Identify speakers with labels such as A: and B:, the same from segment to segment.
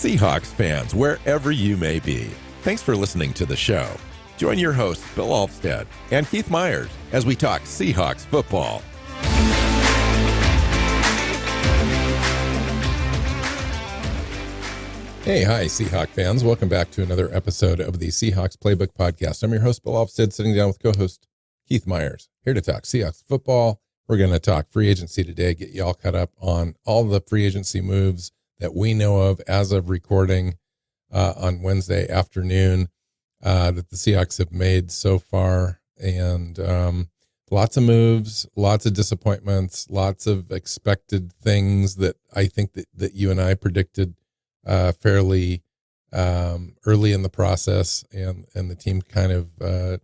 A: Seahawks fans, wherever you may be, thanks for listening to the show. Join your hosts, Bill Alvstad and Keith Myers, as we talk Seahawks football. Hey, hi, Seahawk fans. Welcome back to another episode of the Seahawks Playbook podcast. I'm your host, Bill Alvstad, sitting down with co-host Keith Myers, here to talk Seahawks football. We're going to talk free agency today, get you all caught up on all the free agency moves that we know of as of recording on Wednesday afternoon that the Seahawks have made so far. And lots of moves, lots of disappointments, lots of expected things that I think that you and I predicted fairly early in the process, and the team kind of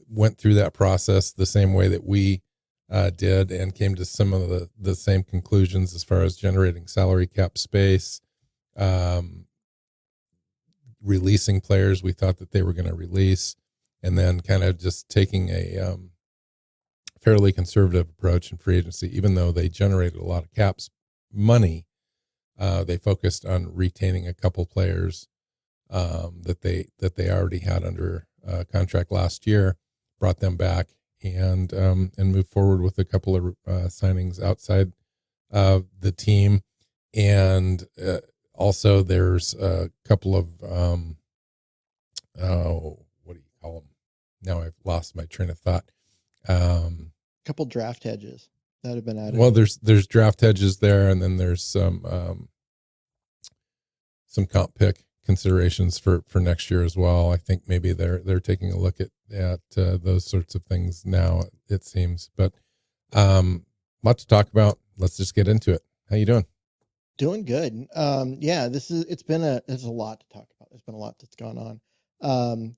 A: went through that process the same way that we did, and came to some of the same conclusions as far as generating salary cap space, releasing players we thought that they were going to release, and then kind of just taking a fairly conservative approach in free agency. Even though they generated a lot of caps money, they focused on retaining a couple players that they already had under contract last year, brought them back, and move forward with a couple of signings outside of the team. And also there's a couple of, what do you call them? Now I've lost my train of thought.
B: Couple draft hedges that have been added.
A: Well, there's draft hedges there, and then there's some comp pick considerations for next year as well. I think maybe they're taking a look at those sorts of things now, it seems. But lot to talk about. Let's just get into it. How you doing?
B: Doing good. Yeah, there's a lot to talk about. There's been a lot that's gone on.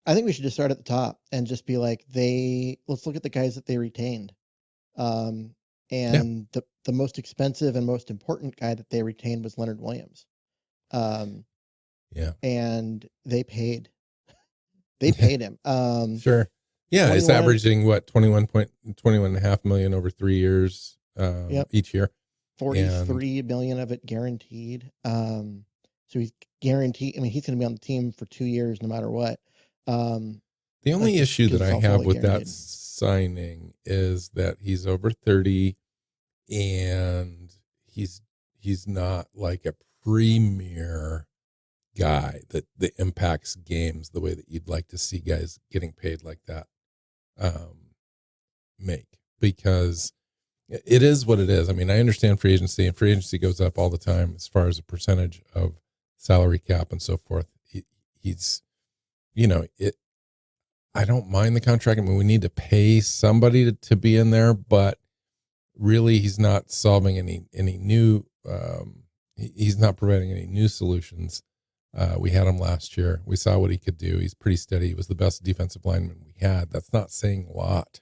B: I think we should just start at the top and just be like, let's look at the guys that they retained. The most expensive and most important guy that they retained was Leonard Williams. And they paid him.
A: Sure. Yeah. It's averaging what, 21.5 million over 3 years, each year.
B: 43 million of it guaranteed. So he's guaranteed. I mean, he's going to be on the team for 2 years, no matter what.
A: The only issue that I have with that signing is that he's over 30, and he's not like a premier guy that impacts games the way that you'd like to see guys getting paid like that make, because it is what it is. I mean, I understand free agency, and free agency goes up all the time as far as a percentage of salary cap and so forth. He's, I don't mind the contract. I mean, we need to pay somebody to be in there, but really he's not solving any new, he's not providing any new solutions. We had him last year. We saw what he could do. He's pretty steady. He was the best defensive lineman we had. That's not saying a lot,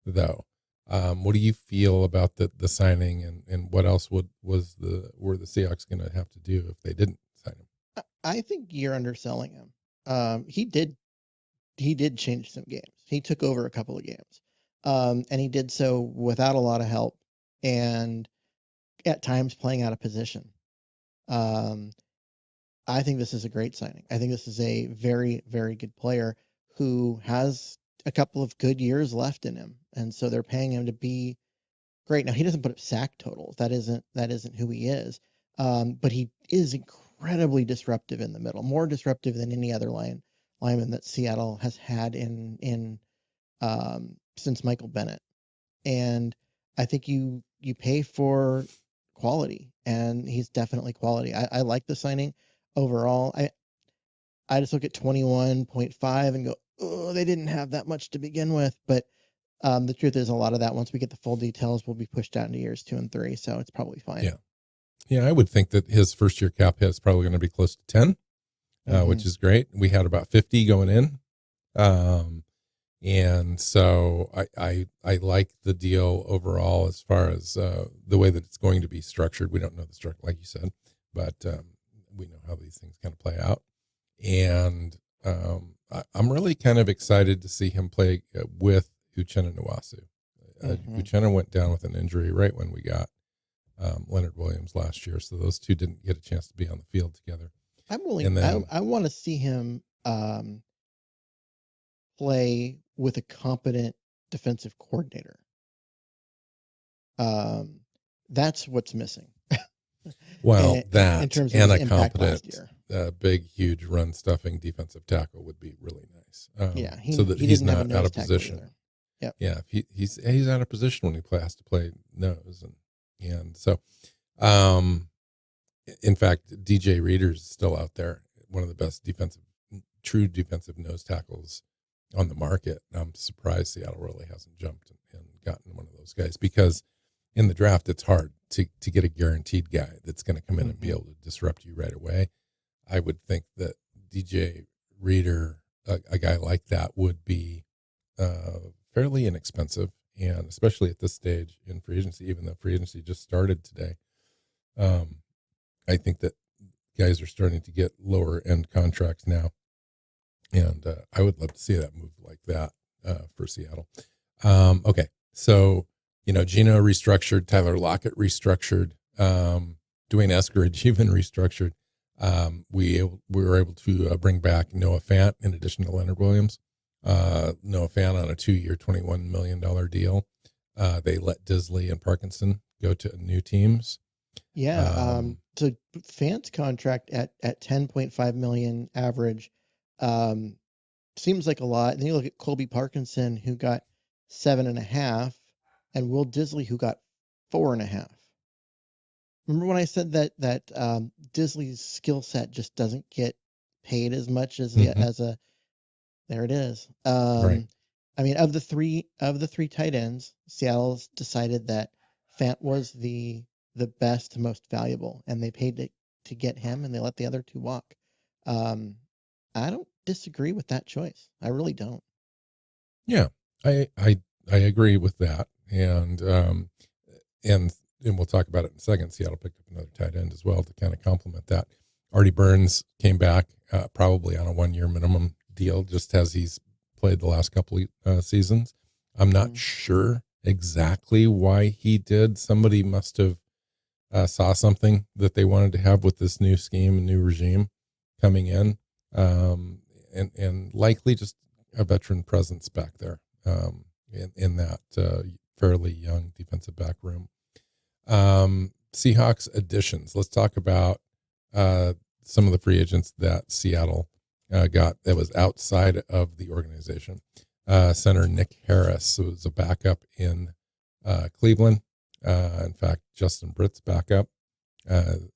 A: though. What do you feel about the signing, and what else were the Seahawks going to have to do if they didn't sign him?
B: I think you're underselling him. He did change some games. He took over a couple of games. And he did so without a lot of help, and at times playing out of position. I think this is a great signing. I think this is a very, very good player who has a couple of good years left in him. And so they're paying him to be great. Now, he doesn't put up sack totals. That isn't who he is. But he is incredibly disruptive in the middle, more disruptive than any other lineman that Seattle has had in since Michael Bennett. And I think you pay for quality, and he's definitely quality. I like the signing overall. I just look at 21.5 and go, oh, they didn't have that much to begin with. But the truth is, a lot of that, once we get the full details, will be pushed out into years 2 and 3. So it's probably fine.
A: Yeah. I would think that his first year cap hit is probably going to be close to 10, which is great. We had about 50 going in. And so I like the deal overall as far as the way that it's going to be structured. We don't know the structure, like you said, but we know how these things kind of play out. And I'm really kind of excited to see him play with Uchenna Nwasu. Uchenna went down with an injury right when we got Leonard Williams last year. So those two didn't get a chance to be on the field together.
B: I'm willing.
A: And then,
B: I want to see him play with a competent defensive coordinator. That's what's missing.
A: well,
B: in
A: that
B: terms of
A: and
B: his
A: a
B: impact last
A: competent,
B: year.
A: big, huge run stuffing defensive tackle would be really nice.
B: Yeah,
A: So that
B: he
A: he's
B: didn't have a
A: not out
B: nose
A: of
B: tackle
A: position.
B: either. Yep.
A: Yeah, he's out of position when he has to play nose, and so, in fact, DJ Reader's still out there, one of the best true defensive nose tackles on the market. I'm surprised Seattle really hasn't jumped and gotten one of those guys, because in the draft it's hard to get a guaranteed guy that's going to come in and be able to disrupt you right away. I would think that DJ Reader, a guy like that, would be fairly inexpensive, and especially at this stage in free agency, even though free agency just started today. I think that guys are starting to get lower end contracts now, and I would love to see that move like that for Seattle. Okay, so Gino restructured, Tyler Lockett restructured, Dwayne Eskridge even restructured. We were able to bring back Noah Fant in addition to Leonard Williams. Noah Fant on a 2-year, $21 million deal. They let Disley and Parkinson go to new teams.
B: Yeah. So Fant's contract at $10.5 million average seems like a lot. Then you look at Colby Parkinson, who got 7.5, and Will Disley, who got 4.5. Remember when I said that Disley's skill set just doesn't get paid as much as there it is.
A: Right.
B: I mean, of the three tight ends, Seattle's decided that Fant was the best, most valuable, and they paid to get him, and they let the other two walk. I don't disagree with that choice. I really don't.
A: Yeah, I agree with that, and we'll talk about it in a second. Seattle picked up another tight end as well to kind of complement that. Artie Burns came back probably on a 1-year minimum deal, just as he's played the last couple of seasons. I'm not sure exactly why he did. Somebody must have saw something that they wanted to have with this new scheme and new regime coming in, and likely just a veteran presence back there in that fairly young defensive back room. Seahawks additions. Let's talk about some of the free agents that Seattle got that was outside of the organization. Center Nick Harris, who was a backup in Cleveland. In fact, Justin Britt's backup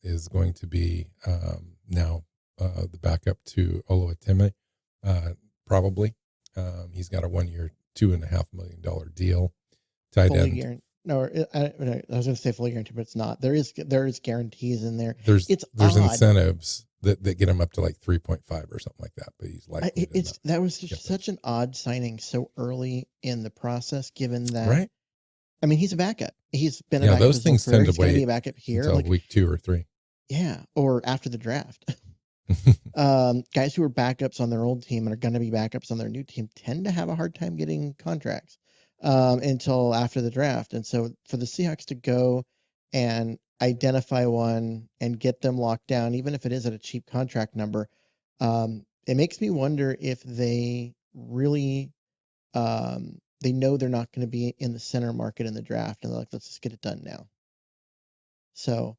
A: is going to be now the backup to Oluwatimi, probably. He's got a 1-year, $2.5 million deal. Tight end.
B: No, I was going to say fully guaranteed, but it's not. There is guarantees in there.
A: There's
B: odd.
A: incentives that get him up to like 3.5 or something like that, but he's likely
B: that was just such an odd signing so early in the process, given that,
A: right?
B: I mean, he's a backup. He's been a backup.
A: Those things tend to wait
B: be a backup here
A: until week 2 or 3.
B: Yeah, or after the draft. Guys who are backups on their old team and are going to be backups on their new team tend to have a hard time getting contracts until after the draft. And so for the Seahawks to go and identify one and get them locked down, even if it is at a cheap contract number, it makes me wonder if they really they know they're not going to be in the center market in the draft, and they're like, let's just get it done now. So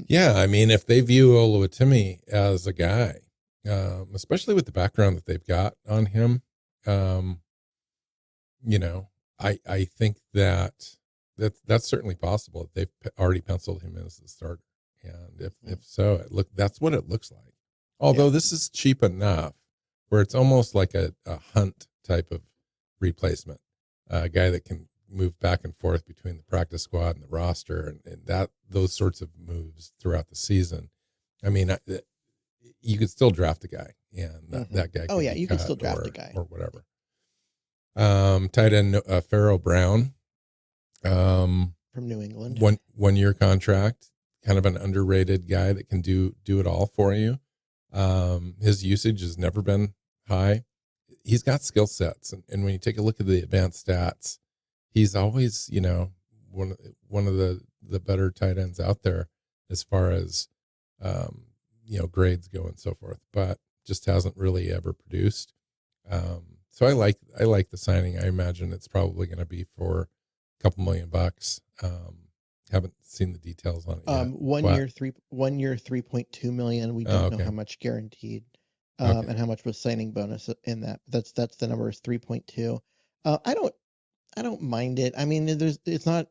A: yeah, I mean, if they view Oluwatimi as a guy, especially with the background that they've got on him, I think that's certainly possible. They've already penciled him in as the starter, and if so, that's what it looks like. Although this is cheap enough where it's almost like a Hunt type of replacement, a guy that can move back and forth between the practice squad and the roster, and that those sorts of moves throughout the season. I mean, you could still draft a guy, and that guy.
B: Oh yeah, you can still draft a guy
A: or whatever. Tight end Pharaoh Brown,
B: from New England,
A: 1-year contract, kind of an underrated guy that can do it all for you. His usage has never been high. He's got skill sets, and when you take a look at the advanced stats, he's always, one of the better tight ends out there as far as grades go and so forth, but just hasn't really ever produced. So I like the signing. I imagine it's probably going to be for a couple $1 million. Haven't seen the details on it yet.
B: 1 year, 3.2 million. We don't know how much guaranteed, and how much was signing bonus in that. That's the number is 3.2. I don't mind it. I mean, it's not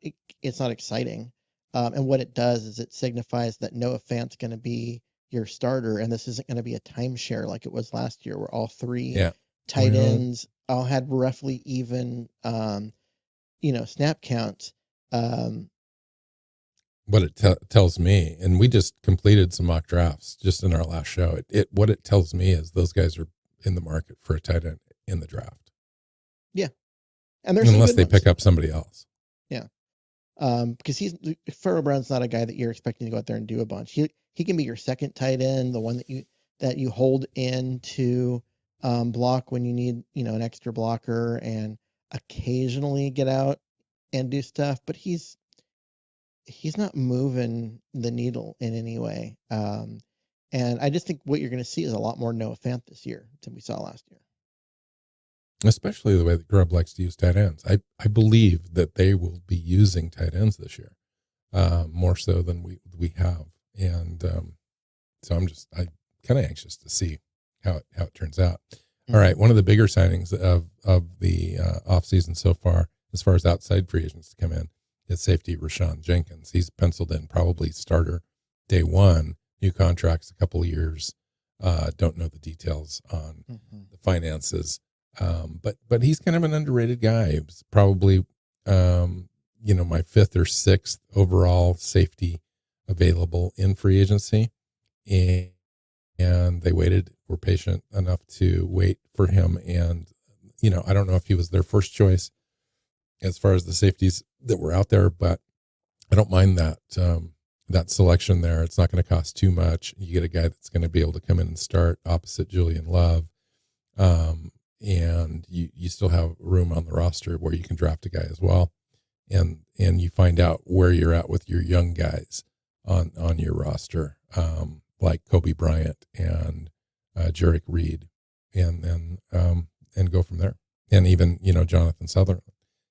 B: exciting. And what it does is it signifies that Noah Fant's going to be your starter, and this isn't going to be a timeshare like it was last year, where all three tight ends all had roughly even, snap counts.
A: What it tells me, and we just completed some mock drafts just in our last show. What it tells me is those guys are in the market for a tight end in the draft.
B: Yeah, and there's
A: unless they pick up somebody else.
B: Yeah, because Pharaoh Brown's not a guy that you're expecting to go out there and do a bunch. He can be your second tight end, the one that you hold in to block when you need an extra blocker, and occasionally get out and do stuff. But he's not moving the needle in any way. And I just think what you're going to see is a lot more Noah Fant this year than we saw last year.
A: Especially the way that Grubb likes to use tight ends. I believe that they will be using tight ends this year, more so than we have. And so I'm kind of anxious to see how it turns out. Mm-hmm. All right. One of the bigger signings of the offseason so far as outside free agents to come in, is safety Rashawn Jenkins. He's penciled in probably starter day one, new contracts, a couple of years. Don't know the details on the finances. But he's kind of an underrated guy. He was probably, my fifth or sixth overall safety available in free agency. And they were patient enough to wait for him. And, I don't know if he was their first choice as far as the safeties that were out there, but I don't mind that selection there. It's not going to cost too much. You get a guy that's going to be able to come in and start opposite Julian Love. And you still have room on the roster where you can draft a guy as well. And you find out where you're at with your young guys on your roster, like Kobe Bryant and Jarek Reed, and then and go from there. And even, Jonathan Sutherland.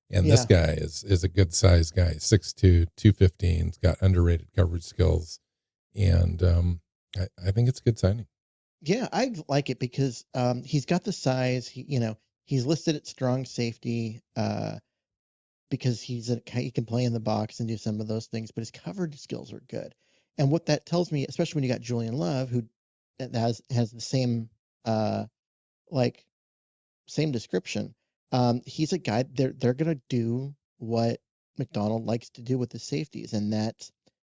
A: And this guy is a good size guy, 6'2", 215. He's got underrated coverage skills. And I think it's a good signing.
B: Yeah, I like it because he's got the size. He's listed at strong safety because he can play in the box and do some of those things, but his coverage skills are good. And what that tells me, especially when you got Julian Love, who has the same same description. He's a guy they're gonna do what McDonald likes to do with the safeties, and that's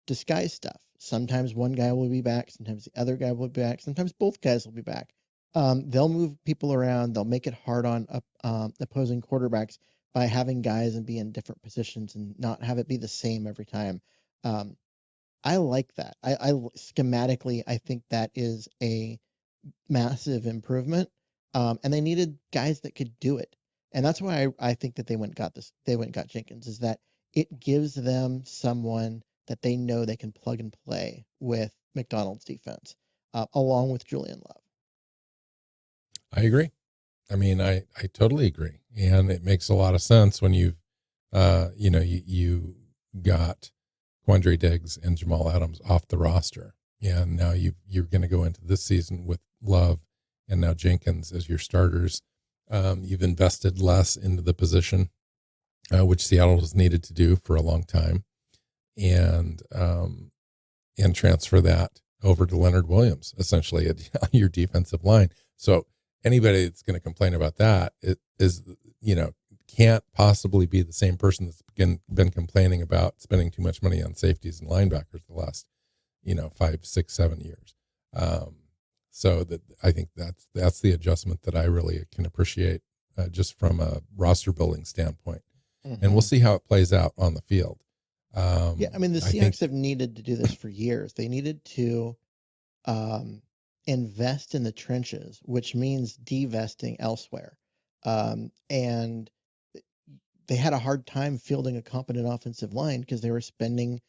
B: disguise stuff. Sometimes one guy will be back, sometimes the other guy will be back, sometimes both guys will be back. They'll move people around, they'll make it hard on opposing quarterbacks by having guys and be in different positions and not have it be the same every time. I like that. I schematically, I think that is a massive improvement. And they needed guys that could do it. And that's why I think that they went and got Jenkins, is that it gives them someone that they know they can plug and play with McDonald's defense, along with Julian Love.
A: I agree. I mean, I totally agree. And it makes a lot of sense when you got Quandre Diggs and Jamal Adams off the roster. And now you're going to go into this season with Love and now Jenkins as your starters. You've invested less into the position, which Seattle has needed to do for a long time, and transfer that over to Leonard Williams, essentially at your defensive line. So anybody that's going to complain about that can't possibly be the same person that's been complaining about spending too much money on safeties and linebackers the last 5, 6, 7 years. So that I think that's the adjustment that I really can appreciate, just from a roster building standpoint. Mm-hmm. And we'll see how it plays out on the field.
B: The Seahawks have needed to do this for years. They needed to invest in the trenches, which means divesting elsewhere. And they had a hard time fielding a competent offensive line because they were spending,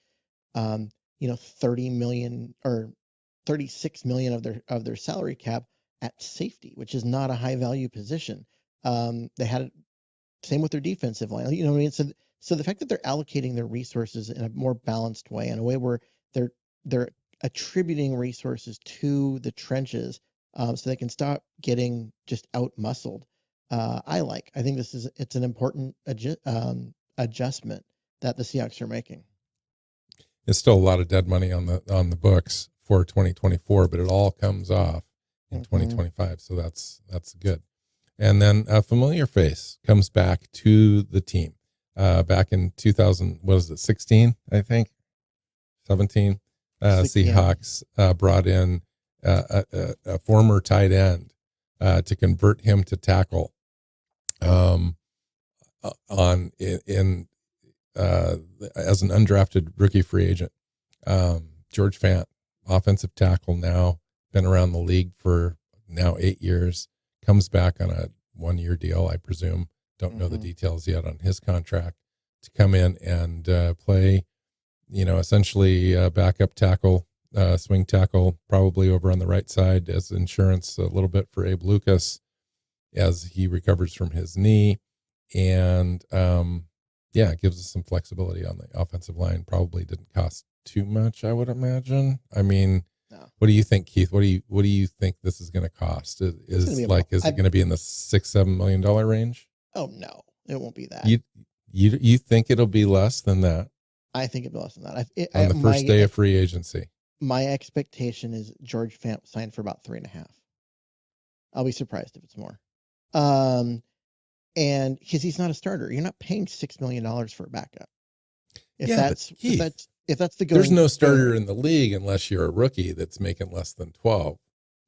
B: 30 million or 36 million of their salary cap at safety, which is not a high value position. They had same with their defensive line. You know what I mean? So the fact that they're allocating their resources in a more balanced way, in a way where they're attributing resources to the trenches, so they can stop getting just out muscled. I think it's an important adjustment that the Seahawks are making.
A: It's still a lot of dead money on the books for 2024, but it all comes off in 2025. So that's good. And then a familiar face comes back to the team. Back in 2000, what is it, 16, I think? 17? Seahawks brought in a former tight end to convert him to tackle as an undrafted rookie free agent. George Fant, offensive tackle now, been around the league for now 8 years, comes back on a 1-year deal, I presume. Don't know the details yet on his contract, to come in and play, essentially backup tackle, swing tackle, probably over on the right side as insurance a little bit for Abe Lucas as he recovers from his knee. And it gives us some flexibility on the offensive line. Probably didn't cost too much, I would imagine. I mean,
B: no.
A: What do you think, Keith? What do you think this is going to cost? Is it going to be in the $6-7 million range?
B: Oh no, it won't be that.
A: You think it'll be less than that?
B: I think it'll be less than that.
A: On the first day of free agency.
B: My expectation is George Fant signed for about 3.5. I'll be surprised if it's more. And because he's not a starter, you're not paying $6 million for a backup. If that's the going,
A: there's no starter in the league unless you're a rookie that's making less than 12.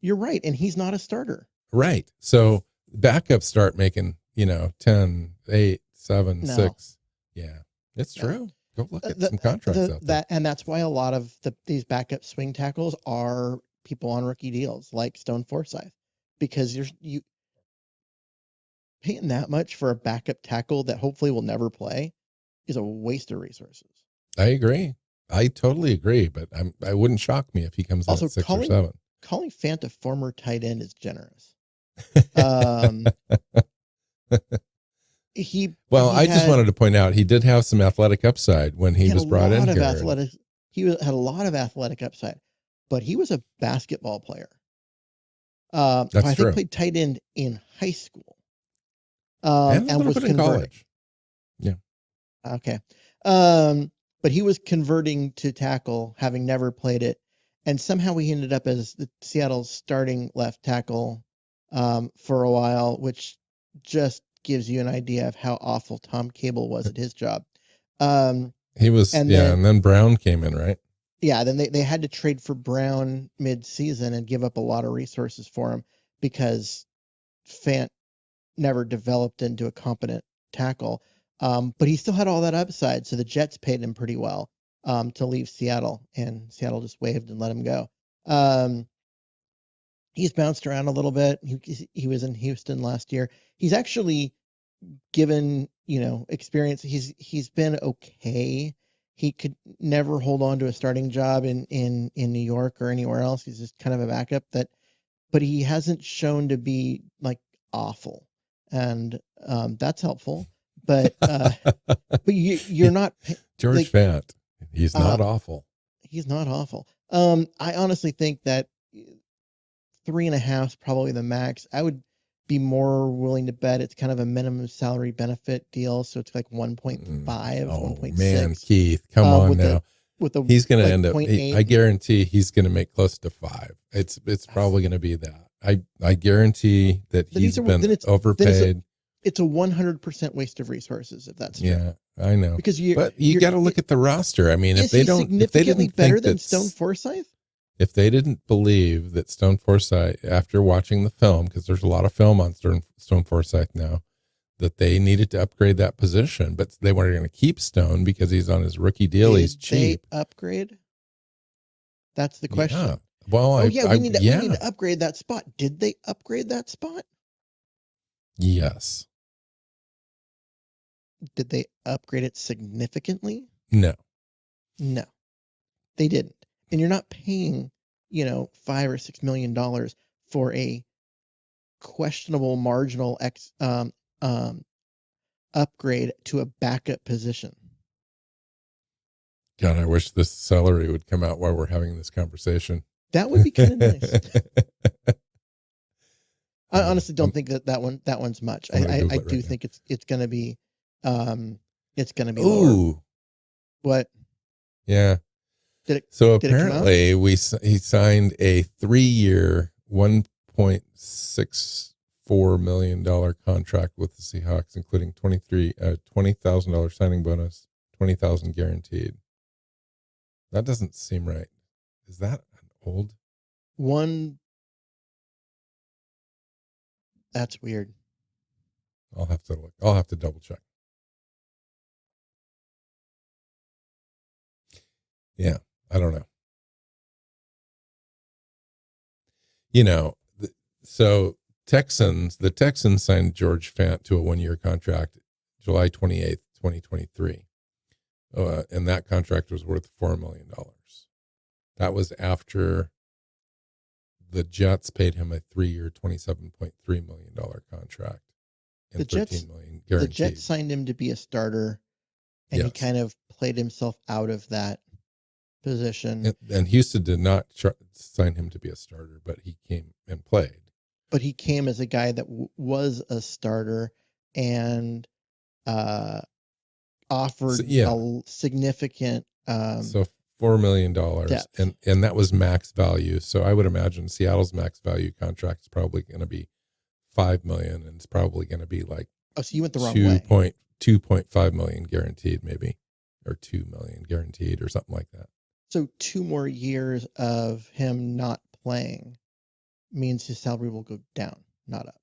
B: You're right, and he's not a starter.
A: Right. So backups start making 10, 8, 7, 6. Yeah, it's true. Go look at some contracts out there.
B: And that's why a lot of these backup swing tackles are people on rookie deals like Stone Forsythe, because you paying that much for a backup tackle that hopefully will never play is a waste of resources.
A: I agree. I totally agree, but I wouldn't shock me if he comes in at 6 or 7.
B: Calling Fant a former tight end is generous.
A: I just wanted to point out he did have some athletic upside when he was brought in here.
B: He had a lot of athletic upside, but he was a basketball player.
A: That's
B: I
A: true.
B: think played tight end in high school.
A: And was in college. Yeah.
B: Okay. But he was converting to tackle, having never played it, and somehow he ended up as the Seattle's starting left tackle for a while, which just gives you an idea of how awful Tom Cable was at his job.
A: He was, and then Brown came in, right?
B: Yeah, then they had to trade for Brown mid-season and give up a lot of resources for him because Fant never developed into a competent tackle. But he still had all that upside, so the Jets paid him pretty well to leave Seattle, and Seattle just waved and let him go. He's bounced around a little bit. He was in Houston last year. He's actually given, experience. He's been okay. He could never hold on to a starting job in New York or anywhere else. He's just kind of a backup but he hasn't shown to be like awful, and that's helpful. But you're not
A: George Fant. He's not awful.
B: He's not awful. I honestly think that 3.5 is probably the max. I would be more willing to bet it's kind of a minimum salary benefit deal, so it's like 1.5, 1.6.
A: Man, Keith, come on now. He's going to end up. I guarantee he's going to make close to 5. It's probably going to be that. I guarantee that he's been overpaid.
B: It's a 100% waste of resources if that's true.
A: Yeah, I know.
B: Because you
A: got to look at the roster. I mean, if they didn't
B: better than Stone Forsythe.
A: If they didn't believe that Stone Forsythe, after watching the film, because there's a lot of film on Stone Forsythe now, that they needed to upgrade that position, but they weren't going to keep Stone because he's on his rookie deal. He's cheap.
B: They upgrade? That's the question.
A: Yeah. Well,
B: we need to upgrade that spot. Did they upgrade that spot?
A: Yes.
B: did they upgrade it significantly?
A: No.
B: No, they didn't. And you're not paying, $5 or $6 million for a questionable marginal upgrade to a backup position.
A: God, I wish this salary would come out while we're having this conversation.
B: That would be kind of nice. I honestly don't think that one's much. I do think it's going to be lower.
A: Ooh.
B: What?
A: Yeah. So apparently he signed a 3-year, $1.64 million contract with the Seahawks, including $20,000 signing bonus, $20,000 guaranteed. That doesn't seem right. Is that an old
B: one? That's weird.
A: I'll have to look. I'll have to double check. Yeah, I don't know. So the Texans signed George Fant to a 1-year contract July 28th, 2023. And that contract was worth $4 million. That was after the Jets paid him a 3-year, $27.3 million contract and $13 million guaranteed.
B: The Jets signed him to be a starter, and he kind of played himself out of that position.
A: And Houston did not sign him to be a starter, but he came and played.
B: But he came as a guy that was a starter and offered a significant
A: so $4 million and that was max value. So I would imagine Seattle's max value contract is probably going to be $5 million, and it's probably going to be like
B: so you went the wrong way.
A: 2.5 million guaranteed, maybe, or 2 million guaranteed, or something like that.
B: So 2 more years of him not playing means his salary will go down, not up.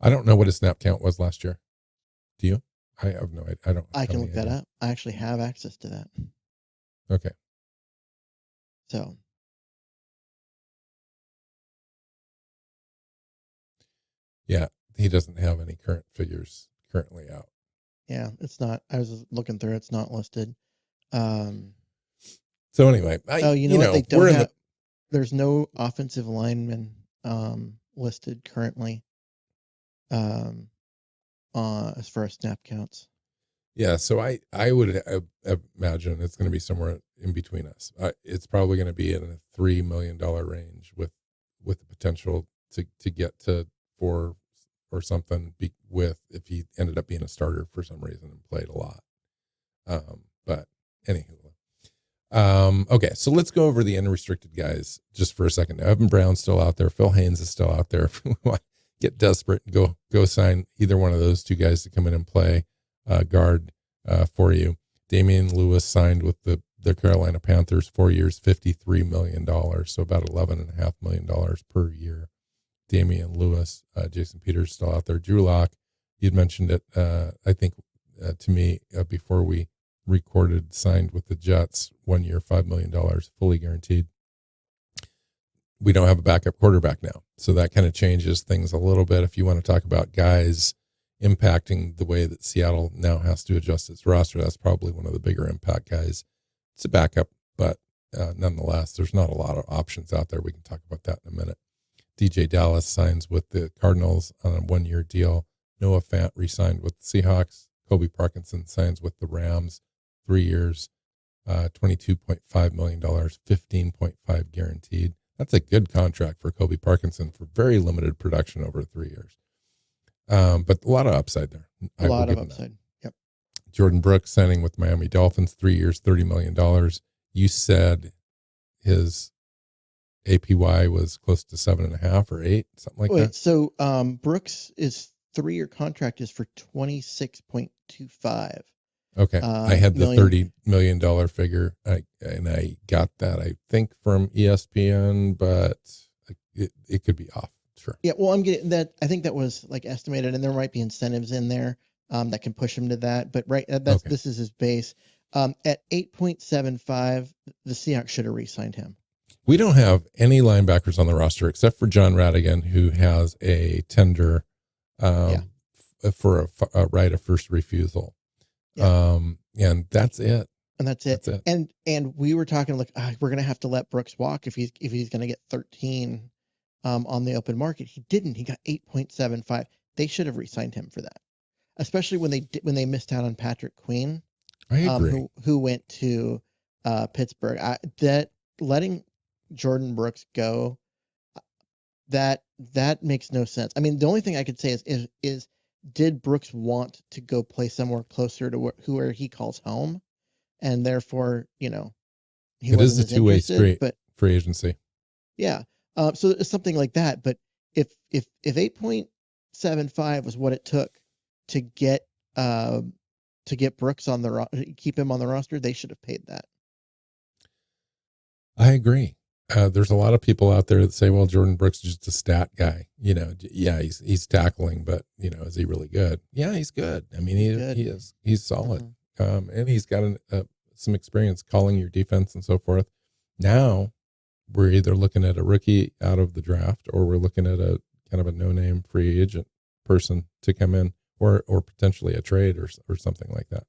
A: I don't know what his snap count was last year. Do you? I have no idea. I don't.
B: I can look that up. I actually have access to that.
A: Okay.
B: So.
A: Yeah, he doesn't have any current figures currently out.
B: Yeah, it's not. I was looking through. It's not listed.
A: So anyway,
B: they don't have. There's no offensive lineman listed currently. As far as snap counts.
A: Yeah, so I would imagine it's going to be somewhere in between us. It's probably going to be in a $3 million range with the potential to get to 4 or something if he ended up being a starter for some reason and played a lot. But anywho. Okay, so let's go over the unrestricted guys just for a second. Evan Brown's still out there. Phil Haynes is still out there. If we want to get desperate and go sign either one of those two guys to come in and play guard for you. Damian Lewis signed with the Carolina Panthers, 4 years, $53 million, so about $11.5 million per year. Damian Lewis, Jason Peters still out there. Drew Lock, you'd mentioned it, I think, to me before we recorded, signed with the Jets, 1 year, $5 million, fully guaranteed. We don't have a backup quarterback now, so that kind of changes things a little bit. If you want to talk about guys impacting the way that Seattle now has to adjust its roster, that's probably one of the bigger impact guys. It's a backup, but nonetheless, there's not a lot of options out there. We can talk about that in a minute. DJ Dallas signs with the Cardinals on a 1-year deal. Noah Fant re-signed with the Seahawks. Kobe Parkinson signs with the Rams, 3 years, $22.5 million, $15.5 guaranteed. That's a good contract for Kobe Parkinson for very limited production over 3 years. But a lot of upside there.
B: A lot of upside. Yep.
A: Jordan Brooks signing with Miami Dolphins, 3 years, $30 million. You said his APY was close to 7.5 or 8, something like that.
B: So Brooks' 3-year contract is for 26.25.
A: Okay, I had the $30 million figure, and I got that, I think, from ESPN, but it could be off. Sure.
B: Yeah, well, I'm getting that. I think that was like estimated, and there might be incentives in there that can push him to that. But this is his base. At 8.75, the Seahawks should have re-signed him.
A: We don't have any linebackers on the roster except for John Radigan, who has a tender for a right of first refusal.
B: Yeah.
A: And that's it.
B: And that's it.
A: That's it.
B: And we were talking like we're gonna have to let Brooks walk if he's gonna get 13 on the open market. He didn't. He got 8.75. They should have re-signed him for that, especially when they missed out on Patrick Queen,
A: I agree.
B: who went to Pittsburgh. That letting Jordan Brooks go, that makes no sense. I mean, the only thing I could say is did Brooks want to go play somewhere closer to where he calls home, and therefore he
A: It is
B: wasn't
A: a
B: as
A: two-way
B: interested.
A: street,
B: But
A: free agency.
B: yeah, so it's something like that. But if 8.75 was what it took to get Brooks on keep him on the roster, they should have paid that.
A: I agree. There's a lot of people out there that say, well, Jordan Brooks is just a stat guy. Yeah, he's tackling, but is he really good? Yeah, he's good. I mean, he is. He's solid. And he's got some experience calling your defense and so forth. Now we're either looking at a rookie out of the draft, or we're looking at a kind of a no-name free agent person to come in, or potentially a trade or something like that,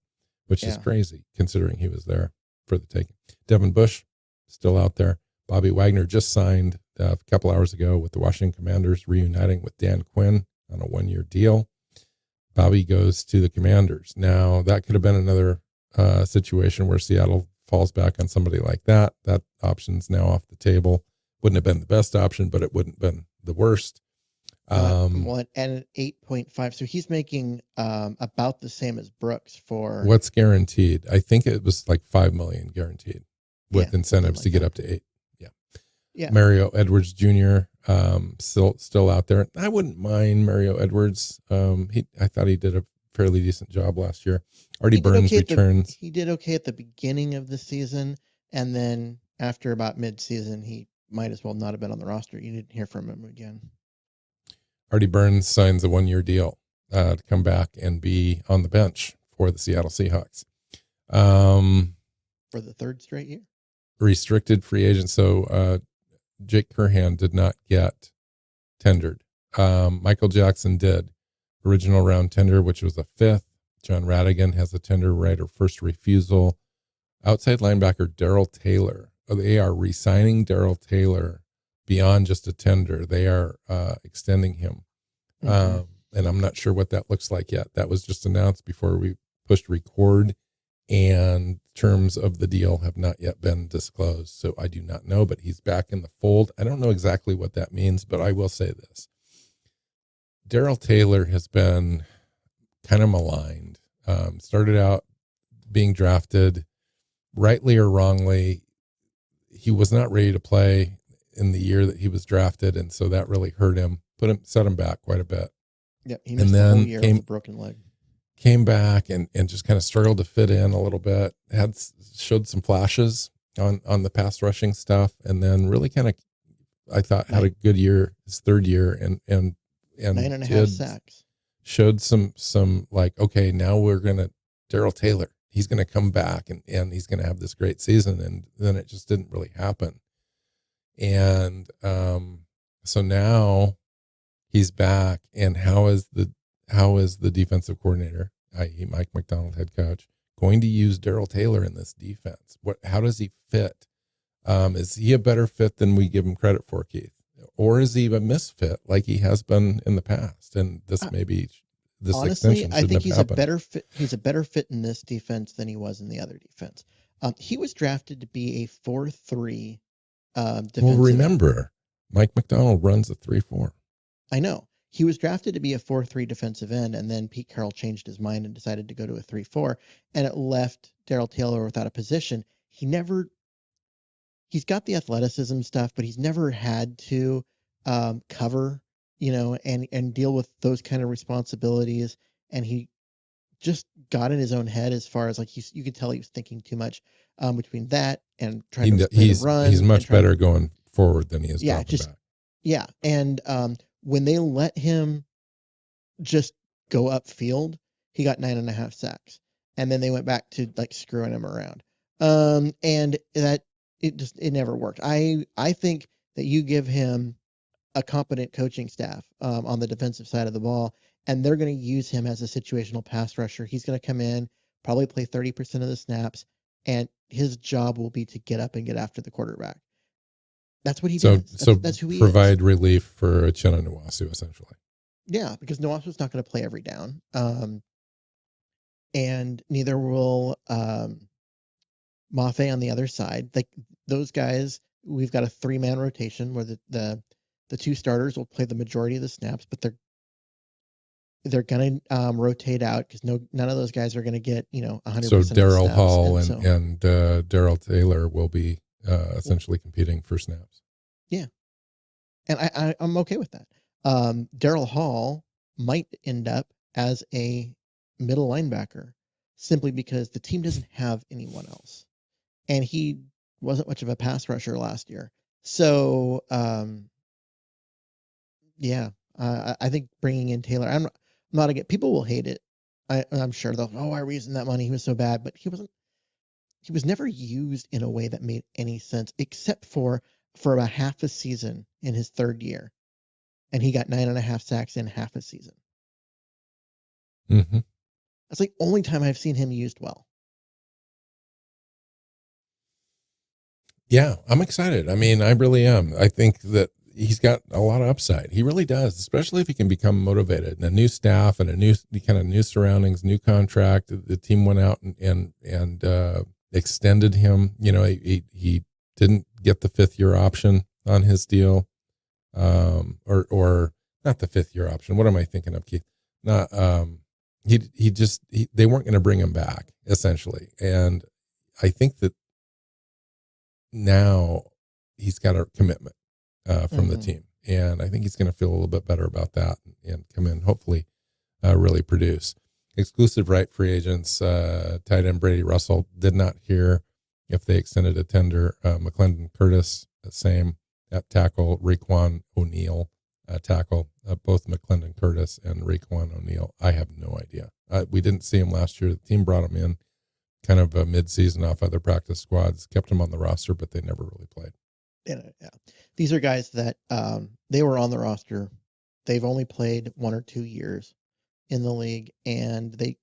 A: which is crazy considering he was there for the taking. Devin Bush still out there. Bobby Wagner just signed a couple hours ago with the Washington Commanders, reuniting with Dan Quinn on a 1-year deal. Bobby goes to the Commanders. Now, that could have been another situation where Seattle falls back on somebody like that. That option's now off the table. Wouldn't have been the best option, but it wouldn't have been the worst.
B: And an 8.5. So he's making about the same as Brooks for
A: what's guaranteed. I think it was like $5 million guaranteed with incentives to get up to 8.
B: Yeah.
A: Mario Edwards Jr. Still out there. I wouldn't mind Mario Edwards. I thought he did a fairly decent job last year. Artie Burns returns.
B: He did okay at the beginning of the season, and then after about mid-season, he might as well not have been on the roster. You didn't hear from him again.
A: Artie Burns signs a 1-year deal to come back and be on the bench for the Seattle Seahawks.
B: For the third straight year.
A: Restricted free agent. So Jake Curhan did not get tendered. Michael Jackson did. Original round tender, which was a 5th. John Radigan has a tender right of first refusal. Outside linebacker Darrell Taylor. They are re-signing Darrell Taylor beyond just a tender. They are extending him. And I'm not sure what that looks like yet. That was just announced before we pushed record, and terms of the deal have not yet been disclosed. So I do not know, but he's back in the fold. I don't know exactly what that means, but I will say this. Darrell Taylor has been kind of maligned. Started out being drafted, rightly or wrongly. He was not ready to play in the year that he was drafted, and so that really hurt him, set him back quite a bit.
B: Yeah, he missed the whole year with a broken leg.
A: Came back and just kind of struggled to fit in a little bit. Showed some flashes on the pass rushing stuff, and then really kind of, I thought, had a good year, his third year, and
B: 9.5 sacks.
A: Showed some like, okay, now we're gonna Darrell Taylor. He's gonna come back and he's gonna have this great season, and then it just didn't really happen. And so now he's back, and how is the defensive coordinator, i.e. Mike McDonald, head coach, going to use Darrell Taylor in this defense? How does he fit? Is he a better fit than we give him credit for, Keith? Or is he a misfit like he has been in the past? And this
B: honestly,
A: extension
B: I think he's
A: happened.
B: a better fit. He's a better fit in this defense than he was in the other defense. He was drafted to be a 4-3 defensive.
A: Well, remember, Mike McDonald runs a 3-4.
B: I know. He was drafted to be a 4-3 defensive end, and then Pete Carroll changed his mind and decided to go to a 3-4, and it left Darrell Taylor without a position. He's got the athleticism stuff, but he's never had to cover, and deal with those kind of responsibilities. And he just got in his own head as far as like you could tell he was thinking too much between that and trying to run.
A: He's much better going forward than he is dropping back.
B: Yeah, and when they let him just go upfield, he got 9.5 sacks, and then they went back to like screwing him around. And that it never worked. I think that you give him a competent coaching staff on the defensive side of the ball, and they're going to use him as a situational pass rusher. He's going to come in, probably play 30% of the snaps, and his job will be to get up and get after the quarterback. That's what he does. That's who he is.
A: Provide relief for Uchenna Nwasu, essentially.
B: Yeah, because Nwasu's not going to play every down. And neither will Mafe on the other side. Like those guys, we've got a 3-man rotation where the 2 starters will play the majority of the snaps, but they're going to rotate out because none of those guys are going to get 100%.
A: So Daryl Hall
B: and
A: Daryl Taylor will be essentially competing for snaps.
B: Yeah, and I'm okay with that. Daryl Hall might end up as a middle linebacker simply because the team doesn't have anyone else, and he wasn't much of a pass rusher last year. So I think bringing in Taylor, I'm not again. People will hate it. I'm sure they'll. I reasoned that money. He was so bad, but he wasn't. He was never used in a way that made any sense, except for about half a season in his 3rd year, and he got 9.5 sacks in half a season.
A: Mm-hmm.
B: That's like only time I've seen him used well.
A: Yeah, I'm excited. I mean, I really am. I think that he's got a lot of upside. He really does, especially if he can become motivated and a new staff and a new surroundings, new contract. The team went out and extended him. He didn't get the 5th-year option on his deal, or not the 5th-year option. What am I thinking of, Keith? Not they weren't going to bring him back essentially, and I think that now he's got a commitment from the team, and I think he's going to feel a little bit better about that and come in, hopefully, really produce. Exclusive right free agents, tight end Brady Russell did not hear if they extended a tender. McClendon Curtis, the same at tackle. Raekwon O'Neal, tackle. Both McClendon Curtis and Raekwon O'Neal. I have no idea. We didn't see him last year. The team brought him in kind of a mid-season off other practice squads, kept him on the roster, but they never really played.
B: Yeah. These are guys that they were on the roster. They've only played 1 or 2 years in the league, and they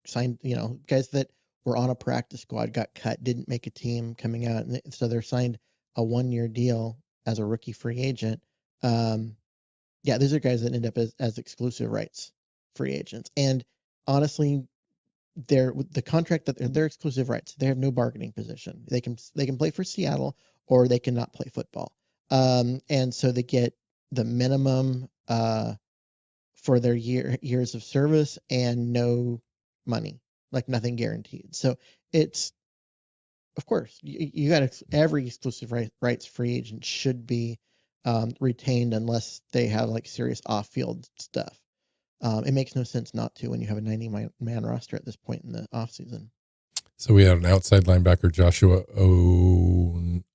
B: signed, guys that were on a practice squad, got cut, didn't make a team coming out. And so they're signed a 1-year deal as a rookie free agent. These are guys that end up as exclusive rights free agents. And honestly, the contract that they're exclusive rights. They have no bargaining position. They can play for Seattle or they cannot play football. And so they get the minimum for their years of service and no money, like nothing guaranteed. So it's, of course, you got every exclusive rights free agent should be retained unless they have like serious off-field stuff. It makes no sense not to when you have a 90-man roster at this point in the offseason.
A: So we had an outside linebacker, Joshua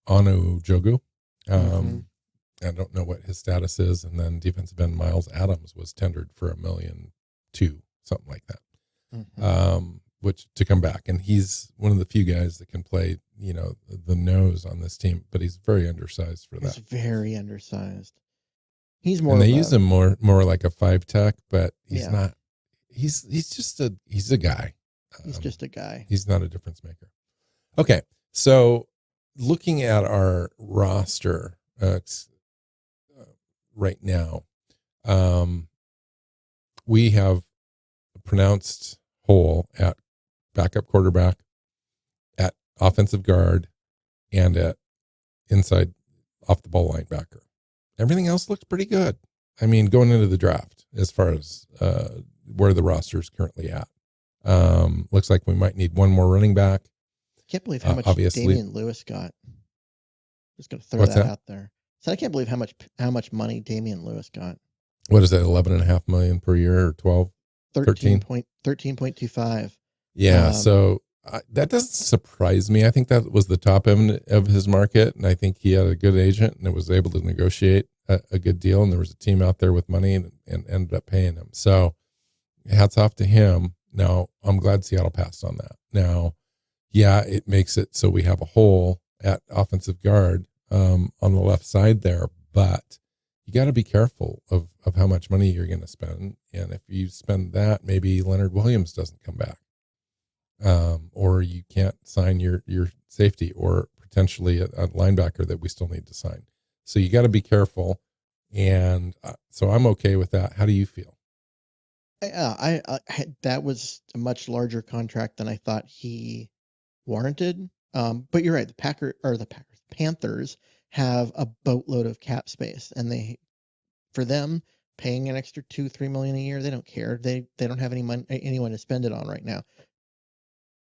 A: Onojogu. I don't know what his status is. And then defensive end Miles Adams was tendered for $1.2 million, something like that, which to come back. And he's one of the few guys that can play, the nose on this team, but he's very undersized for that.
B: He's very undersized. He's more.
A: And they use him more like a 5 tech, but he's not. He's just a guy.
B: He's just a guy.
A: He's not a difference maker. Okay, so looking at our roster right now, we have a pronounced hole at backup quarterback, at offensive guard, and at inside off the ball linebacker. Everything else looks pretty good. I mean, going into the draft, as far as where the roster is currently at, looks like we might need one more running back.
B: I can't believe how much Damian Lewis got. Just going to throw that out there. So I can't believe how much money Damian Lewis got.
A: What is that? $11.5 million per year, or 12?
B: 13.25.
A: Yeah. So that doesn't surprise me. I think that was the top end of his market, and I think he had a good agent and was able to negotiate a good deal. And there was a team out there with money and ended up paying him. So hats off to him. Now I'm glad Seattle passed on that. Now, yeah, it makes it so we have a hole at offensive guard on the left side there, but you got to be careful of how much money you're going to spend. And if you spend that, maybe Leonard Williams doesn't come back, or you can't sign your safety, or potentially a linebacker that we still need to sign. So you got to be careful. And so I'm okay with that. How do you feel?
B: That was a much larger contract than I thought he warranted. But you're right. The Panthers have a boatload of cap space, and for them, paying an extra $2-3 million a year, they don't care. They don't have anyone to spend it on right now.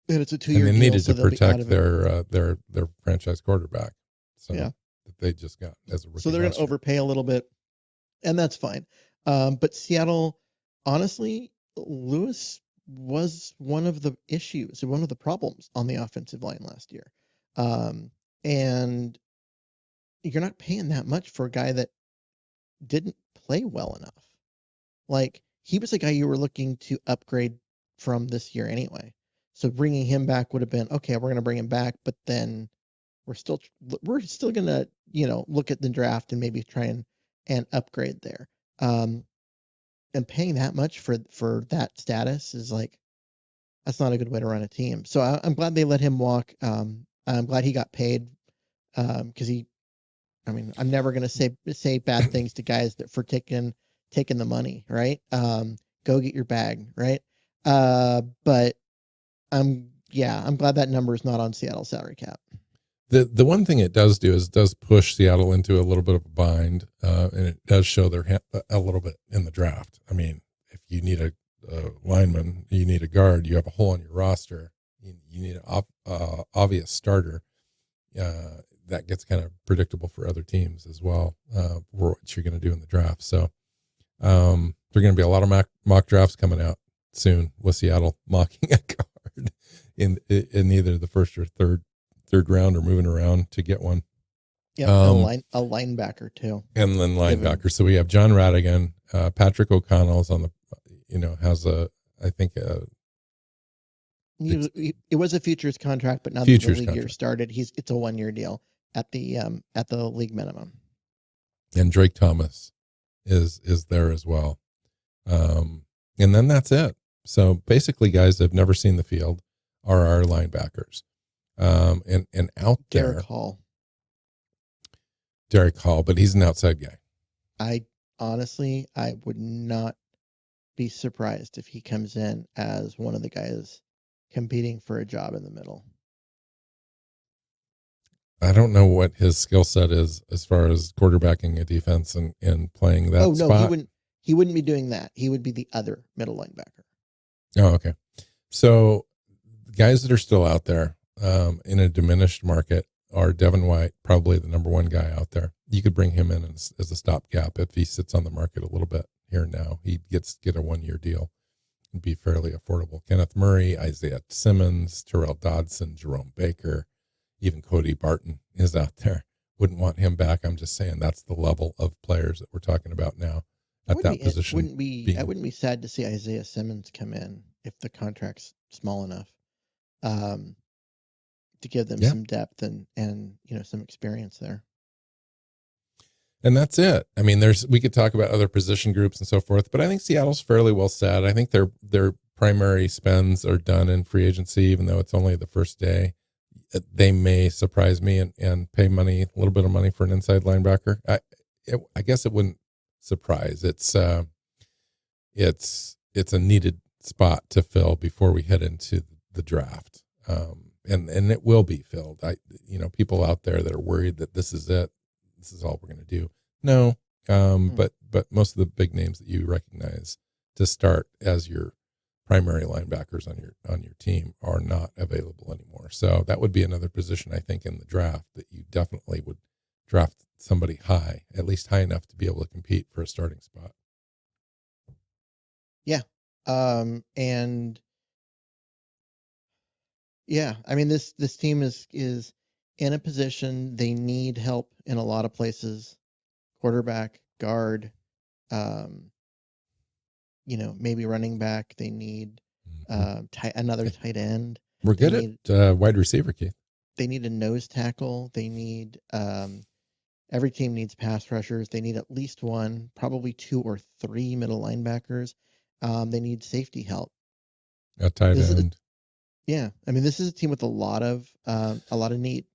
B: And it's a 2-year
A: And they
B: deal,
A: needed
B: so
A: to
B: they'll be out
A: protect
B: of it.
A: their franchise quarterback. So
B: Yeah.
A: that they just got as a rookie.
B: So they're going to overpay a little bit, and that's fine. But Seattle, honestly, Lewis was one of the issues, one of the problems on the offensive line last year. And you're not paying that much for a guy that didn't play well enough. Like, he was a guy you were looking to upgrade from this year anyway. So bringing him back would have been, okay, we're going to bring him back, but then we're still going to, look at the draft and maybe try and upgrade there. And paying that much for that status is like, that's not a good way to run a team. So I'm glad they let him walk. I'm glad he got paid, because I'm never going to say bad things to guys for taking the money, right? Go get your bag, right? But I'm glad that number is not on Seattle's salary cap.
A: The one thing it does do is it does push Seattle into a little bit of a bind, and it does show their a little bit in the draft. I mean, if you need a lineman, you need a guard, you have a hole on your roster, you need an obvious starter. That gets kind of predictable for other teams as well, for what you're going to do in the draft. So there are going to be a lot of mock drafts coming out soon with Seattle mocking a guard in either the first or third round, or moving around to get one.
B: Yeah, a linebacker too.
A: And then linebacker. So we have John Radigan, Patrick O'Connell's on the, has I think
B: it was a futures contract, but now that the league year started, it's a 1-year deal at the league minimum.
A: And Drake Thomas is there as well. And then that's it. So basically, guys that have never seen the field are our linebackers. And out there, Derek Hall, but he's an outside guy.
B: I would not be surprised if he comes in as one of the guys competing for a job in the middle.
A: I don't know what his skill set is as far as quarterbacking a defense and playing that spot.
B: He wouldn't be doing that. He would be the other middle linebacker. Oh,
A: okay. So guys that are still out there, in a diminished market, are Devin White, probably the number one guy out there. You could bring him in as a stopgap if he sits on the market a little bit here and now. He'd get a 1-year deal and be fairly affordable. Kenneth Murray, Isaiah Simmons, Terrell Dodson, Jerome Baker, even Cody Barton is out there. Wouldn't want him back. I'm just saying that's the level of players that we're talking about now at that position.
B: I wouldn't be sad to see Isaiah Simmons come in if the contract's small enough, to give them some depth and some experience there.
A: And that's it. I mean, we could talk about other position groups and so forth, but I think Seattle's fairly well set. I think their primary spends are done in free agency, even though it's only the first day. They may surprise me and pay a little bit of money for an inside linebacker. I guess it wouldn't surprise. It's a needed spot to fill before we head into the draft. And it will be filled. People out there that are worried that this is it, this is all we're going to do. No. But most of the big names that you recognize to start as your primary linebackers on your team are not available anymore. So that would be another position, I think, in the draft that you definitely would draft somebody high, at least high enough to be able to compete for a starting spot.
B: Yeah. And yeah, I mean, this team is in a position they need help in a lot of places. Quarterback, guard, maybe running back. They need another tight end.
A: We're good at wide receiver, Keith.
B: They need a nose tackle. They need Every team needs pass rushers. They need at least one, probably 2 or 3 middle linebackers. They need safety help.
A: A tight
B: This is
A: end.
B: Yeah, I mean, this is a team with a lot of need.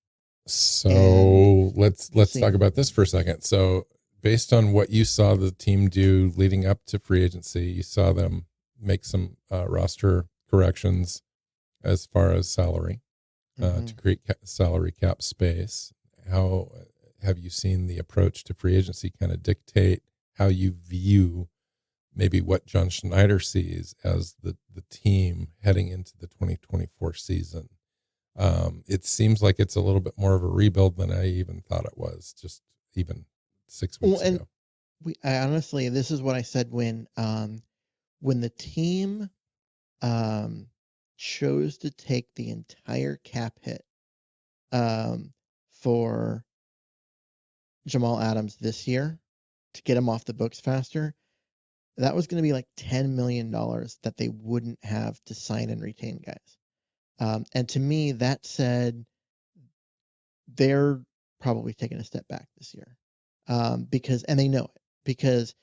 A: So let's
B: see.
A: talk about this for a second. So based on what you saw the team do leading up to free agency, you saw them make some roster corrections as far as salary to create salary cap space. How have you seen the approach to free agency kind of dictate how you view maybe what John Schneider sees as the team heading into the 2024 season? It seems like it's a little bit more of a rebuild than I even thought it was, just even 6 weeks ago.
B: I honestly, this is what I said when the team chose to take the entire cap hit for Jamal Adams this year to get him off the books faster. That was going to be like $10 million that they wouldn't have to sign and retain guys. And to me, that said, they're probably taking a step back this year because they know it, because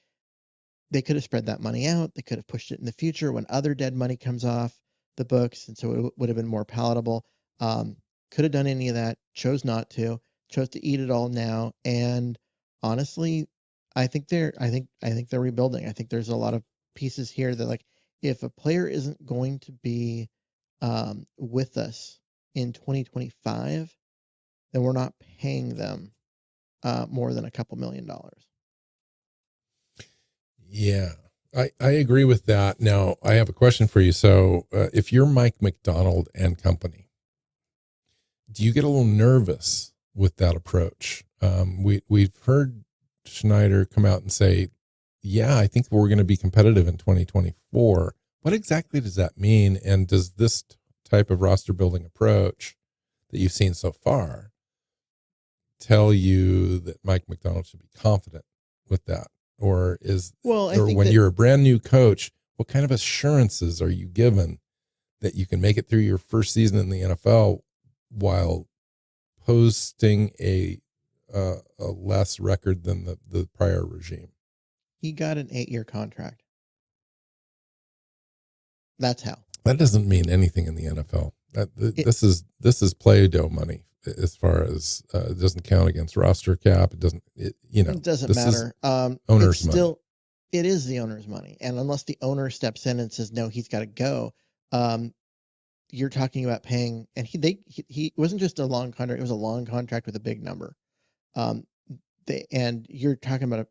B: they could have spread that money out. They could have pushed it in the future when other dead money comes off the books. And so it would have been more palatable. Could have done any of that, chose not to, chose to eat it all now. And honestly, I think they're rebuilding. I think there's a lot of pieces here that, like, if a player isn't going to be with us in 2025, then we're not paying them more than a couple $1 million.
A: Yeah, I agree with that. Now, I have a question for you. So if you're Mike McDonald and company, do you get a little nervous with that approach? We've heard Schneider come out and say, yeah, I think we're going to be competitive in 2024. What exactly does that mean? And does this type of roster building approach that you've seen so far tell you that Mike McDonald should be confident with that? Or when you're a brand new coach, what kind of assurances are you given that you can make it through your first season in the NFL while posting a less record than the prior regime?
B: He got an 8-year contract. That's how.
A: That doesn't mean anything in the NFL. This is Play-Doh money as far as it doesn't count against roster cap. It doesn't. It
B: doesn't matter.
A: Owner's money.
B: It is the owner's money, and unless the owner steps in and says no, he's got to go. You're talking about paying, and he wasn't just a long contract; it was a long contract with a big number. And you're talking about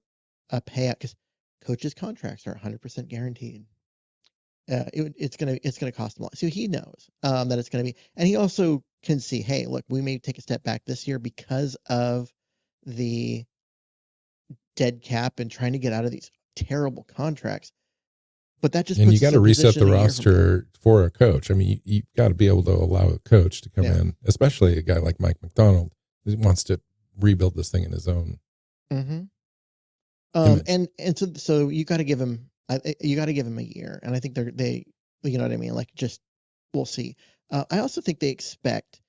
B: a payout because coaches' contracts are 100% guaranteed. It's gonna cost them a lot. So he knows that it's gonna be, and he also can see, hey, look, we may take a step back this year because of the dead cap and trying to get out of these terrible contracts. But that just
A: you got to reset the roster for a coach. I mean, you got to be able to allow a coach to come in, especially a guy like Mike McDonald who wants to rebuild this thing in his own.
B: Mm-hmm. And so you got to give him. You got to give him a year, and I think they, you know what I mean. Like, just we'll see. I also think they expect.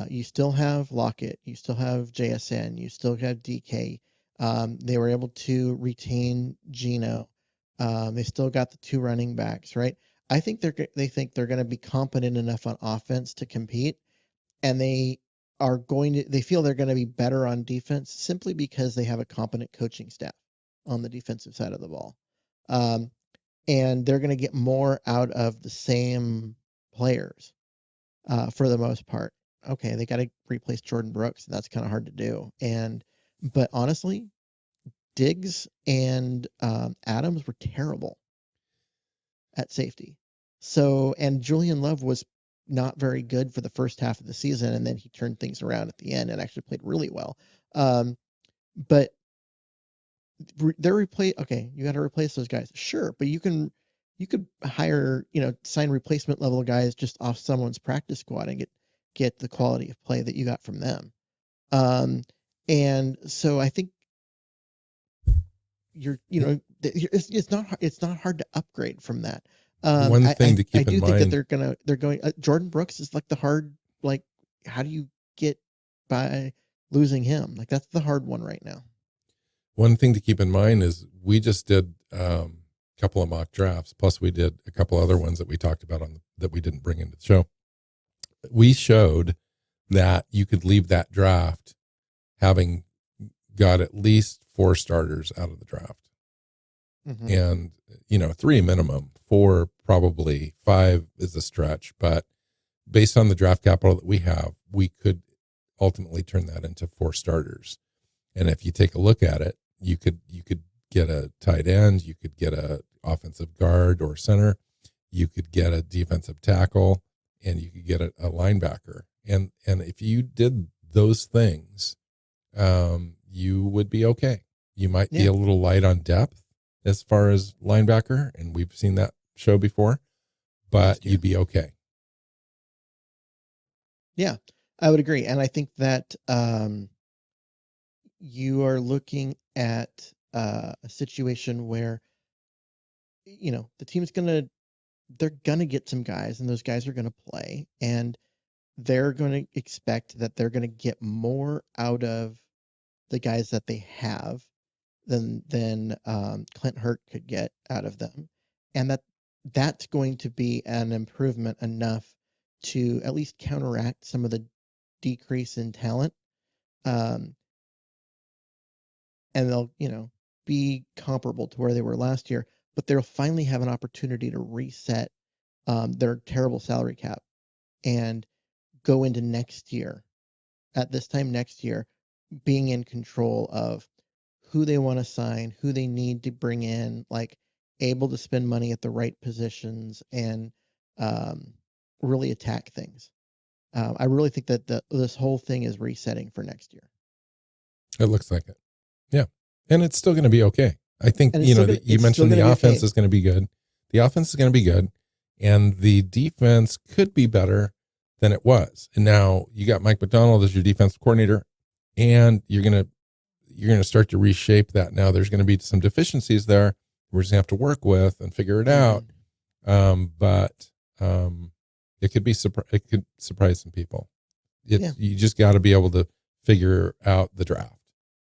B: You still have Lockett, you still have JSN, you still have DK. They were able to retain Geno. They still got the 2 running backs, right? I think they think they're going to be competent enough on offense to compete, and they feel they're going to be better on defense simply because they have a competent coaching staff on the defensive side of the ball. And they're going to get more out of the same players for the most part. Okay, they got to replace Jordan Brooks, and that's kind of hard to do. But honestly, Diggs and Adams were terrible at safety. So, and Julian Love was not very good for the first half of the season, and then he turned things around at the end and actually played really well. But they're okay, you got to replace those guys, sure, but you could hire, sign replacement level guys just off someone's practice squad and get the quality of play that you got from them. And so I think it's not hard to upgrade from that.
A: One thing to keep in mind,
B: I do think that they're going. Jordan Brooks is like the hard, like, how do you get by losing him. Like, that's the hard one right now.
A: One thing to keep in mind is we just did a couple of mock drafts, plus we did a couple other ones that we talked about that we didn't bring into the show. We showed that you could leave that draft having got at least 4 starters out of the draft.
B: Mm-hmm.
A: And, 3 minimum, 4 probably, 5 is a stretch. But based on the draft capital that we have, we could ultimately turn that into 4 starters. And if you take a look at it, you could get a tight end, you could get a offensive guard or center, you could get a defensive tackle, and you could get a linebacker. And if you did those things, you would be okay. You might be a little light on depth as far as linebacker, and we've seen that show before, but you'd be okay.
B: Yeah, I would agree. And I think that you are looking at a situation where, the team's they're going to get some guys, and those guys are going to play, and they're going to expect that they're going to get more out of the guys that they have than Clint Hurt could get out of them. And that's going to be an improvement enough to at least counteract some of the decrease in talent. And they'll, be comparable to where they were last year, but they'll finally have an opportunity to reset their terrible salary cap and go into next year, at this time next year, being in control of who they want to sign, who they need to bring in, like able to spend money at the right positions and really attack things. I really think that this whole thing is resetting for next year.
A: It looks like it. Yeah. And it's still going to be okay. I think, you mentioned the offense is going to be good. The offense is going to be good. And the defense could be better than it was. And now you got Mike McDonald as your defensive coordinator, and you're going to start to reshape that. Now there's going to be some deficiencies there we're just going to have to work with and figure it out. But it could surprise some people. You just got to be able to figure out the draft.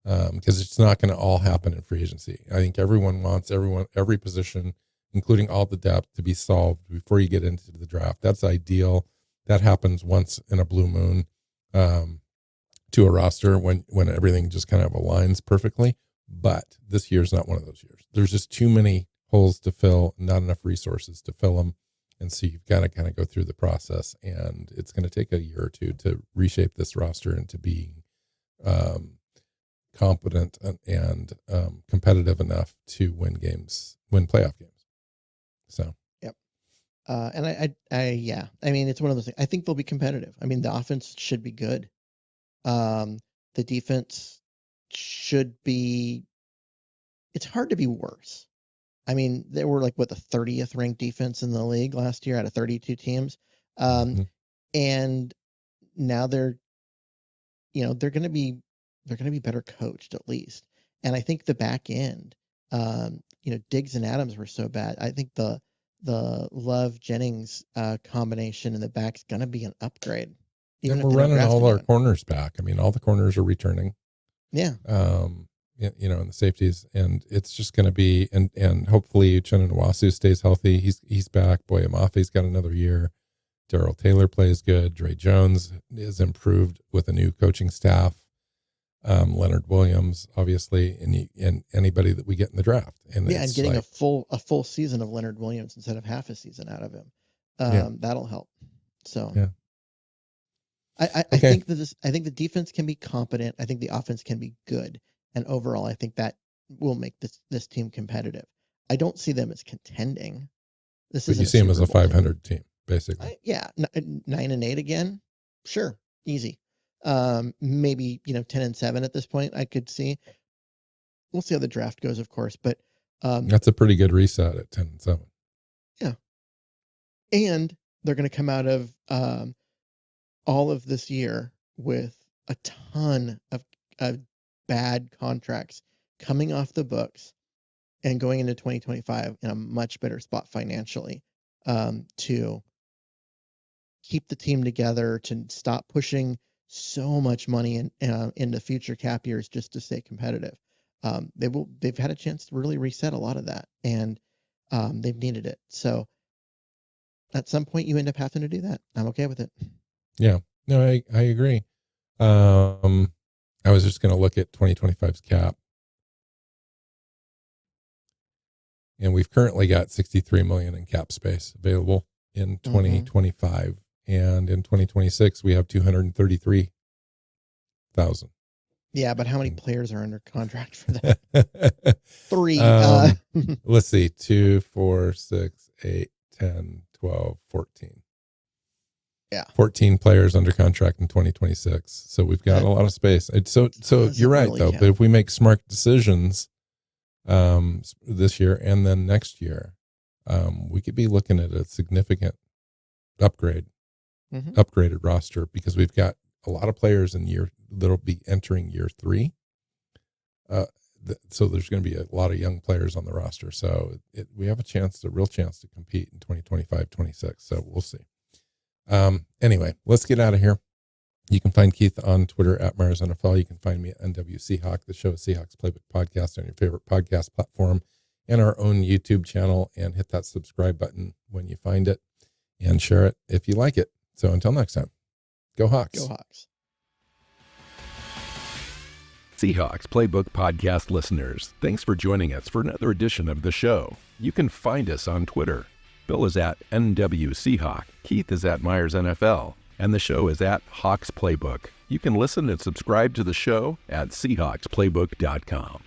A: Because it's not going to all happen in free agency. I think everyone wants every position, including all the depth, to be solved before you get into the draft. That's ideal. That happens once in a blue moon to a roster when everything just kind of aligns perfectly. But this year's not one of those years. There's just too many holes to fill, not enough resources to fill them. And so you've got to kind of go through the process, and it's going to take a year or two to reshape this roster into being competent and competitive enough to win playoff games. So,
B: yep. And I mean, it's one of those things. I think they'll be competitive. I mean, the offense should be good. The defense should be, it's hard to be worse. I mean, they were like, the 30th ranked defense in the league last year out of 32 teams. And now they're going to be better coached at least. And I think the back end, Diggs and Adams were so bad. I think the Love Jennings combination in the back's going to be an upgrade.
A: And we're running all our corners back. I mean, all the corners are returning.
B: Yeah.
A: And the safeties, and it's just going to be, and hopefully Uchenna Nwasu stays healthy. He's back. Boy, Amafi's got another year. Darrell Taylor plays good. Dre Jones is improved with a new coaching staff. Leonard Williams, obviously, and anybody that we get in the draft, and
B: getting a full season of Leonard Williams instead of half a season out of him, that'll help. So, I think the defense can be competent. I think the offense can be good, and overall, I think that will make this team competitive. I don't see them as contending.
A: But you see them as a 500 team, basically.
B: 9-8 again, sure, easy. Maybe 10-7 at this point. I could see. We'll see how the draft goes, of course, but
A: that's a pretty good reset at 10-7.
B: Yeah, and they're going to come out of all of this year with a ton of bad contracts coming off the books and going into 2025 in a much better spot financially to keep the team together, to stop pushing so much money in the future cap years just to stay competitive. They've had a chance to really reset a lot of that, and they've needed it. So at some point you end up having to do that. I'm okay with it.
A: Yeah, no, I agree. I was just going to look at 2025's cap, and we've currently got 63 million in cap space available in 2025, and in 2026 we have 233,000.
B: Yeah, but how many players are under contract for that? 3.
A: Let's see, 2, 4, 6, 8, 10, 12, 14.
B: Yeah,
A: 14 players under contract in 2026. So we've got a lot of space. So you're right, really, though. Count. But if we make smart decisions this year and then next year, we could be looking at a significant upgraded roster, because we've got a lot of players that'll be entering year 3. So there's going to be a lot of young players on the roster. So we have a real chance to compete in 2025, 26. So we'll see. Anyway, let's get out of here. You can find Keith on Twitter at Myers NFL. You can find me at NW Seahawk. The show is Seahawks Playbook Podcast on your favorite podcast platform and our own YouTube channel, and hit that subscribe button when you find it and share it if you like it. So until next time, go Hawks.
B: Go Hawks.
C: Seahawks Playbook Podcast listeners, thanks for joining us for another edition of the show. You can find us on Twitter. Bill is at NW Seahawk, Keith is at Myers NFL, and the show is at Hawks Playbook. You can listen and subscribe to the show at SeahawksPlaybook.com.